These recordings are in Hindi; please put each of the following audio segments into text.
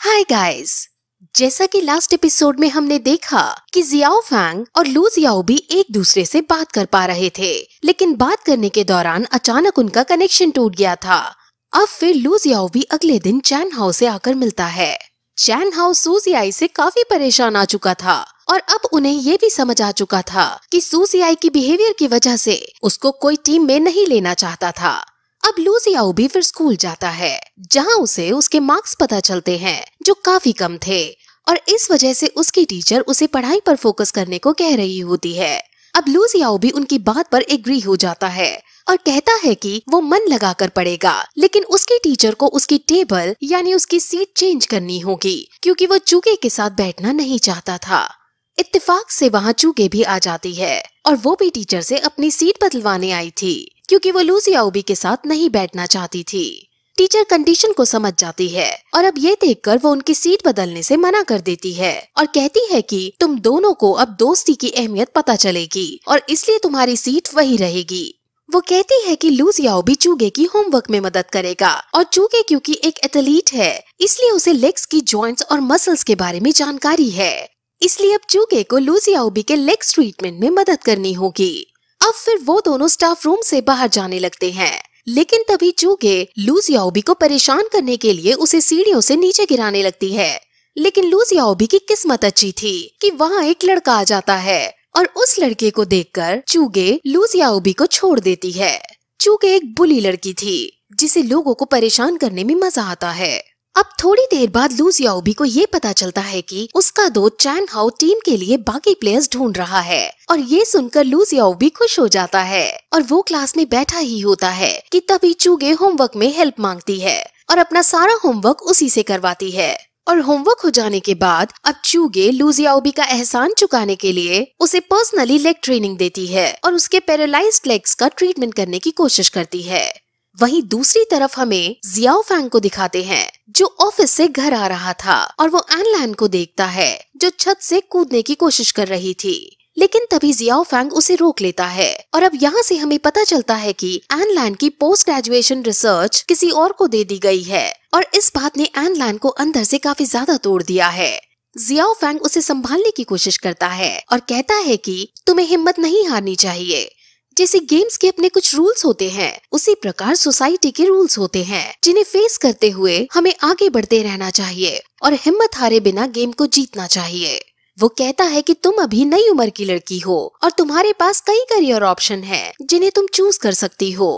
हाय गाइस, जैसा कि लास्ट एपिसोड में हमने देखा कि जियाओ फैंग और लू जियाओ भी एक दूसरे से बात कर पा रहे थे, लेकिन बात करने के दौरान अचानक उनका कनेक्शन टूट गया था। अब फिर लू जियाओ भी अगले दिन चैन हाओ से आकर मिलता है। चैन हाओ सू जियाई से काफी परेशान आ चुका था और अब उन्हें ये भी समझ आ चुका था कि सू जियाई की बिहेवियर की वजह से उसको कोई टीम में नहीं लेना चाहता था। अब लू जियाओ भी फिर स्कूल जाता है, जहां उसे उसके मार्क्स पता चलते हैं जो काफी कम थे और इस वजह से उसकी टीचर उसे पढ़ाई पर फोकस करने को कह रही होती है। अब लू जियाओ भी उनकी बात पर एग्री हो जाता है और कहता है कि वो मन लगाकर पढ़ेगा, लेकिन उसकी टीचर को उसकी टेबल यानी उसकी सीट चेंज करनी होगी क्योंकि वो चूगे के साथ बैठना नहीं चाहता था। इत्तेफाक से वहाँ चूगे भी आ जाती है और वो भी टीचर से अपनी सीट बदलवाने आई थी क्योंकि वो लू जियाओ भी के साथ नहीं बैठना चाहती थी। टीचर कंडीशन को समझ जाती है और अब ये देखकर वो उनकी सीट बदलने से मना कर देती है और कहती है कि तुम दोनों को अब दोस्ती की अहमियत पता चलेगी और इसलिए तुम्हारी सीट वही रहेगी। वो कहती है कि लू जियाओ भी चूगे की होमवर्क में मदद करेगा और चूगे क्योंकि एक एथलीट है इसलिए उसे लेग्स की जॉइंट्स और मसल्स के बारे में जानकारी है, इसलिए अब चूगे को लू जियाओ भी के लेग्स ट्रीटमेंट में मदद करनी होगी। अब फिर वो दोनों स्टाफ रूम से बाहर जाने लगते हैं, लेकिन तभी चूगे लू जियाओ भी को परेशान करने के लिए उसे सीढ़ियों से नीचे गिराने लगती है। लेकिन लू जियाओ भी की किस्मत अच्छी थी कि वहाँ एक लड़का आ जाता है और उस लड़के को देखकर चूगे लू जियाओ भी को छोड़ देती है। चूगे एक बुली लड़की थी जिसे लोगों को परेशान करने में मजा आता है। अब थोड़ी देर बाद लू जियाओ भी को ये पता चलता है कि उसका दोस्त चैन हाओ टीम के लिए बाकी प्लेयर्स ढूंढ रहा है और ये सुनकर लू जियाओ भी खुश हो जाता है और वो क्लास में बैठा ही होता है कि तभी चूगे होमवर्क में हेल्प मांगती है और अपना सारा होमवर्क उसी से करवाती है। और होमवर्क हो जाने के बाद अब चूगे लू जियाओ भी का एहसान चुकाने के लिए उसे पर्सनली लेग ट्रेनिंग देती है और उसके पैरालाइज्ड लेग्स का ट्रीटमेंट करने की कोशिश करती है। वहीं दूसरी तरफ हमें जियाओ फैंग को दिखाते हैं जो ऑफिस से घर आ रहा था और वो एन लैन को देखता है जो छत से कूदने की कोशिश कर रही थी, लेकिन तभी जियाओ फैंग उसे रोक लेता है और अब यहाँ से हमें पता चलता है कि एन लैन की पोस्ट ग्रेजुएशन रिसर्च किसी और को दे दी गई है और इस बात ने एन लैन को अंदर से काफी ज्यादा तोड़ दिया है। जियाओ फैंग उसे संभालने की कोशिश करता है और कहता है कि तुम्हें हिम्मत नहीं हारनी चाहिए। जैसे गेम्स के अपने कुछ रूल्स होते हैं उसी प्रकार सोसाइटी के रूल्स होते हैं जिन्हें फेस करते हुए हमें आगे बढ़ते रहना चाहिए और हिम्मत हारे बिना गेम को जीतना चाहिए। वो कहता है कि तुम अभी नई उम्र की लड़की हो और तुम्हारे पास कई करियर ऑप्शन हैं जिन्हें तुम चूज कर सकती हो।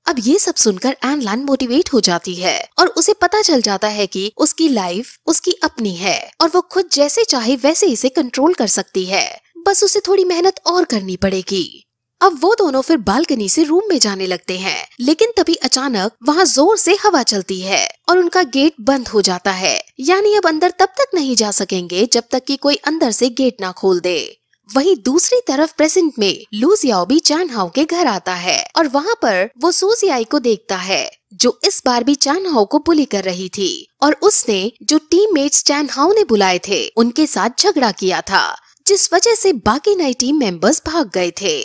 अब ये सब सुनकर एन लैन मोटिवेट हो जाती है और उसे पता चल जाता है कि उसकी लाइफ उसकी अपनी है और वो खुद जैसे चाहे वैसे इसे कंट्रोल कर सकती है, बस उसे थोड़ी मेहनत और करनी पड़ेगी। अब वो दोनों फिर बालकनी से रूम में जाने लगते हैं, लेकिन तभी अचानक वहाँ जोर से हवा चलती है और उनका गेट बंद हो जाता है, यानी अब अंदर तब तक नहीं जा सकेंगे जब तक कि कोई अंदर से गेट ना खोल दे। वहीं दूसरी तरफ प्रेजेंट में लू जियाओ भी चैन हाओ के घर आता है और वहाँ पर वो सू जियाई को देखता है जो इस बार भी चैन हाओ को बुली कर रही थी और उसने जो टीममेट्स चैन हाओ ने बुलाए थे उनके साथ झगड़ा किया था, जिस वजह से बाकी नए टीम मेंबर्स भाग गए थे।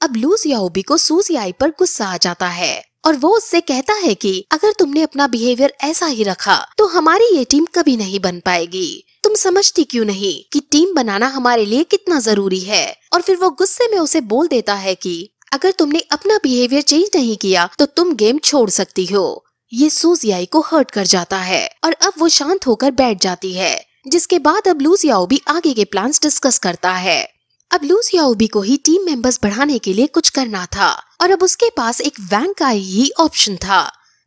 अब लू जियाओ भी को सू जियाई पर गुस्सा आ जाता है और वो उससे कहता है कि अगर तुमने अपना बिहेवियर ऐसा ही रखा तो हमारी ये टीम कभी नहीं बन पाएगी। तुम समझती क्यों नहीं कि टीम बनाना हमारे लिए कितना जरूरी है। और फिर वो गुस्से में उसे बोल देता है कि अगर तुमने अपना बिहेवियर चेंज नहीं किया तो तुम गेम छोड़ सकती हो। ये सू जियाई को हर्ट कर जाता है और अब वो शांत होकर बैठ जाती है, जिसके बाद अब लू जियाओ भी आगे के प्लान्स डिस्कस करता है। अब लू जियाओ भी को ही टीम मेंबर्स बढ़ाने के लिए कुछ करना था और अब उसके पास एक वैंग काई ही ऑप्शन था।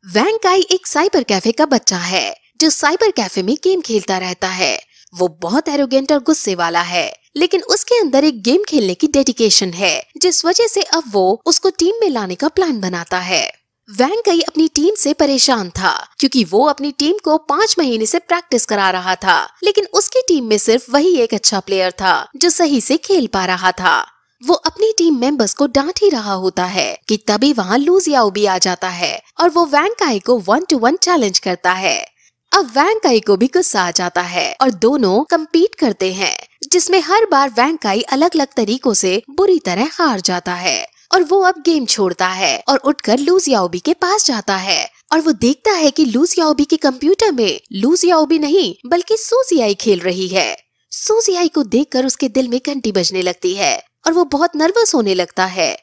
वैंग काई एक साइबर कैफे का बच्चा है जो साइबर कैफे में गेम खेलता रहता है। वो बहुत एरोगेंट और गुस्से वाला है, लेकिन उसके अंदर एक गेम खेलने की डेडिकेशन है, जिस वजह से अब वो उसको टीम में लाने का प्लान बनाता है। वैंग काई अपनी टीम से परेशान था क्योंकि वो अपनी टीम को 5 महीने से प्रैक्टिस करा रहा था, लेकिन उसकी टीम में सिर्फ वही एक अच्छा प्लेयर था जो सही से खेल पा रहा था। वो अपनी टीम मेंबर्स को डांट ही रहा होता है कि तभी वहाँ लू जियाओ भी आ जाता है और वो वैंग काई को 1-to-1 चैलेंज करता है। अब वैंग काई को भी गुस्सा आ जाता है और दोनों कम्पीट करते हैं, जिसमें हर बार वैंग काई अलग अलग तरीकों से बुरी तरह हार जाता है और वो अब गेम छोड़ता है और उठकर लू जियाओ भी के पास जाता है और वो देखता है कि लू जियाओबी के कंप्यूटर में लू जियाओबी नहीं बल्कि सू जियाई खेल रही है। सू जियाई को देखकर उसके दिल में घंटी बजने लगती है और वो बहुत नर्वस होने लगता है।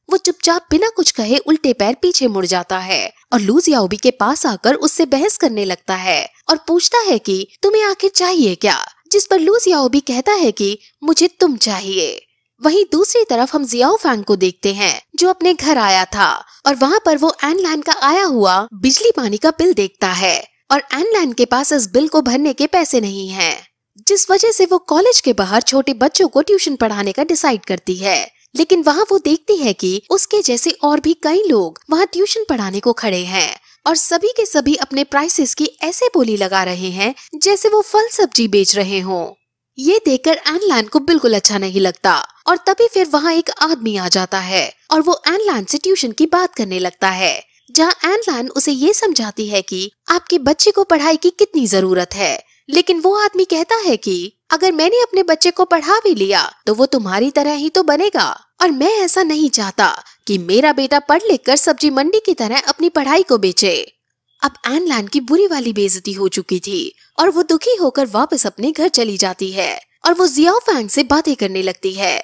वो चुपचाप बिना कुछ कहे उल्टे पैर पीछे मुड़ जाता है और लू जियाओबी के पास आकर उससे बहस करने लगता है और पूछता है कि तुम्हें आखिर चाहिए क्या, जिस पर लू जियाओबी कहता है कि मुझे तुम चाहिए। वहीं दूसरी तरफ हम जियाओ फैंग को देखते हैं जो अपने घर आया था और वहाँ पर वो एनलैन का आया हुआ बिजली पानी का बिल देखता है और एनलैन के पास इस बिल को भरने के पैसे नहीं हैं, जिस वजह से वो कॉलेज के बाहर छोटे बच्चों को ट्यूशन पढ़ाने का डिसाइड करती है। लेकिन वहाँ वो देखती है कि उसके जैसे और भी कई लोग वहाँ ट्यूशन पढ़ाने को खड़े हैं और सभी के सभी अपने प्राइसेस की ऐसे बोली लगा रहे हैं जैसे वो फल सब्जी बेच रहे हों। ये देखकर एनलैन को बिल्कुल अच्छा नहीं लगता और तभी फिर वहाँ एक आदमी आ जाता है और वो एनलैन से ट्यूशन की बात करने लगता है, जहाँ एनलैन उसे ये समझाती है कि आपके बच्चे को पढ़ाई की कितनी जरूरत है। लेकिन वो आदमी कहता है कि अगर मैंने अपने बच्चे को पढ़ा भी लिया तो वो तुम्हारी तरह ही तो बनेगा और मैं ऐसा नहीं चाहता कि मेरा बेटा पढ़ लिख कर सब्जी मंडी की तरह अपनी पढ़ाई को बेचे। अब एनलैन की बुरी वाली बेइज्जती हो चुकी थी और वो दुखी होकर वापस अपने घर चली जाती है और वो जियाओ फैंग से बातें करने लगती है।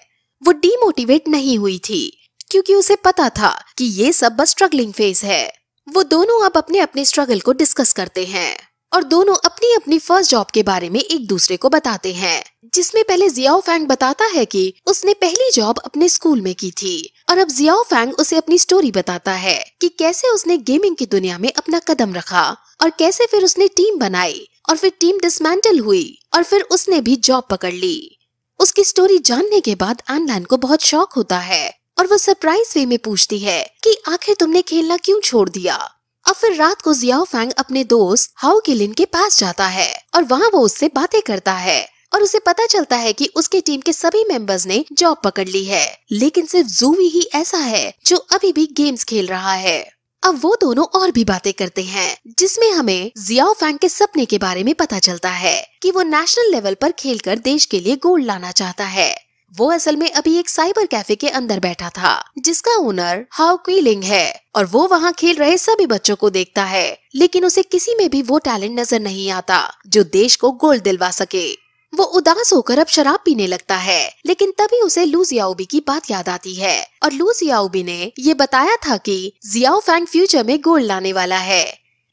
वो डीमोटिवेट नहीं हुई थी क्योंकि उसे पता था कि ये सब बस स्ट्रगलिंग फेज है। वो दोनों अब अपने अपने स्ट्रगल को डिस्कस करते हैं और दोनों अपनी अपनी फर्स्ट जॉब के बारे में एक दूसरे को बताते हैं, जिसमें पहले जियाओ फैंग बताता है कि उसने पहली जॉब अपने स्कूल में की थी और अब जियाओ फैंग उसे अपनी स्टोरी बताता है कि कैसे उसने गेमिंग की दुनिया में अपना कदम रखा और कैसे फिर उसने टीम बनाई और फिर टीम डिसमेंटल हुई और फिर उसने भी जॉब पकड़ ली। उसकी स्टोरी जानने के बाद एनलैन को बहुत शौक होता है और वो सरप्राइज वे में पूछती है कि आखिर तुमने खेलना क्यों छोड़ दिया। अब फिर रात को जियाओ फैंग अपने दोस्त हाओ किलिन के पास जाता है और वहाँ वो उससे बातें करता है और उसे पता चलता है कि उसके टीम के सभी मेंबर्स ने जॉब पकड़ ली है, लेकिन सिर्फ ज़ूवी ही ऐसा है जो अभी भी गेम्स खेल रहा है। अब वो दोनों और भी बातें करते हैं जिसमें हमें जियाओ फैंग के सपने के बारे में पता चलता है कि वो नेशनल लेवल पर खेलकर देश के लिए गोल्ड लाना चाहता है। वो असल में अभी एक साइबर कैफे के अंदर बैठा था जिसका ओनर हाओ क्विलिंग है और वो वहाँ खेल रहे सभी बच्चों को देखता है, लेकिन उसे किसी में भी वो टैलेंट नजर नहीं आता जो देश को गोल्ड दिलवा सके। वो उदास होकर अब शराब पीने लगता है, लेकिन तभी उसे लू जियाओबी की बात याद आती है और लू जियाओबी ने ये बताया था कि जियाओ फैंग फ्यूचर में गोल्ड लाने वाला है।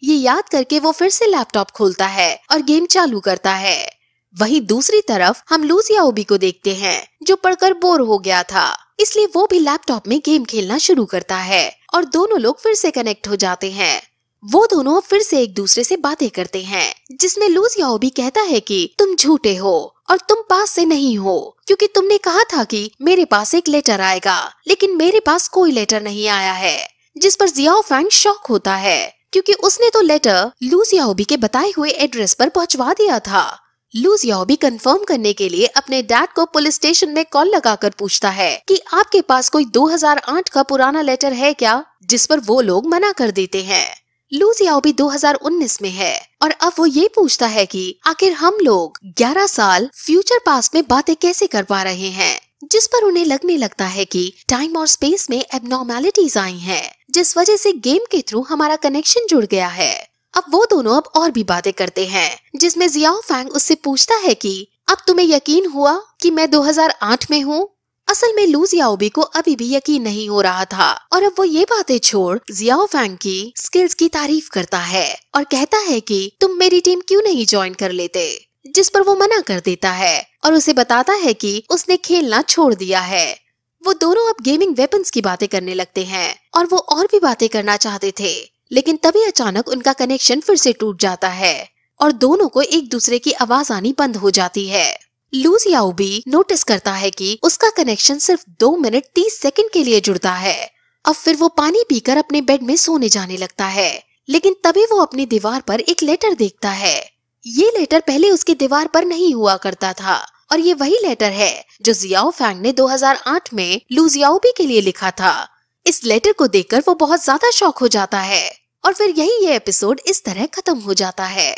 ये याद करके वो फिर से लैपटॉप खोलता है और गेम चालू करता है। वहीं दूसरी तरफ हम लू जियाओबी को देखते हैं जो पढ़कर बोर हो गया था, इसलिए वो भी लैपटॉप में गेम खेलना शुरू करता है और दोनों लोग फिर से कनेक्ट हो जाते हैं। वो दोनों फिर से एक दूसरे से बातें करते हैं जिसमें लू जियाओबी कहता है कि तुम झूठे हो और तुम पास से नहीं हो क्योंकि तुमने कहा था कि मेरे पास एक लेटर आएगा, लेकिन मेरे पास कोई लेटर नहीं आया है। जिस पर जियाओ फैंग शॉक होता है क्योंकि उसने तो लेटर लू जियाओबी के बताए हुए एड्रेस पर पहुंचवा दिया था। लू जियाओबी कंफर्म करने के लिए अपने डैड को पुलिस स्टेशन में कॉल लगाकर पूछता है कि आपके पास कोई 2008 का पुराना लेटर है क्या, जिस पर वो लोग मना कर देते हैं। लू जियाओबी 2019 में है और अब वो ये पूछता है कि आखिर हम लोग 11 साल फ्यूचर पास्ट में बातें कैसे कर पा रहे हैं, जिस पर उन्हें लगने लगता है कि टाइम और स्पेस में एबनॉर्मैलिटीज आई हैं, जिस वजह से गेम के थ्रू हमारा कनेक्शन जुड़ गया है। अब वो दोनों अब और भी बातें करते हैं जिसमें जियाओ फैंग उससे पूछता है कि अब तुम्हें यकीन हुआ कि मैं 2008 में हूँ। असल में लू जियाओबी को अभी भी यकीन नहीं हो रहा था और अब वो ये बातें छोड़ जियाओ फैंग की स्किल्स की तारीफ करता है और कहता है कि तुम मेरी टीम क्यों नहीं ज्वाइन कर लेते, जिस पर वो मना कर देता है और उसे बताता है कि उसने खेलना छोड़ दिया है। वो दोनों अब गेमिंग वेपन्स की बातें करने लगते हैं और वो और भी बातें करना चाहते थे, लेकिन तभी अचानक उनका कनेक्शन फिर से टूट जाता है और दोनों को एक दूसरे की आवाज आनी बंद हो जाती है। लू जियाओबी नोटिस करता है कि उसका कनेक्शन सिर्फ 2 मिनट 30 सेकंड के लिए जुड़ता है। अब फिर वो पानी पीकर अपने बेड में सोने जाने लगता है, लेकिन तभी वो अपनी दीवार पर एक लेटर देखता है। ये लेटर पहले उसकी दीवार पर नहीं हुआ करता था और ये वही लेटर है जो जियाओ फैंग ने 2008 में लू जियाओबी के लिए लिखा था। इस लेटर को देखकर वो बहुत ज्यादा शॉक हो जाता है और फिर यही ये एपिसोड इस तरह खत्म हो जाता है।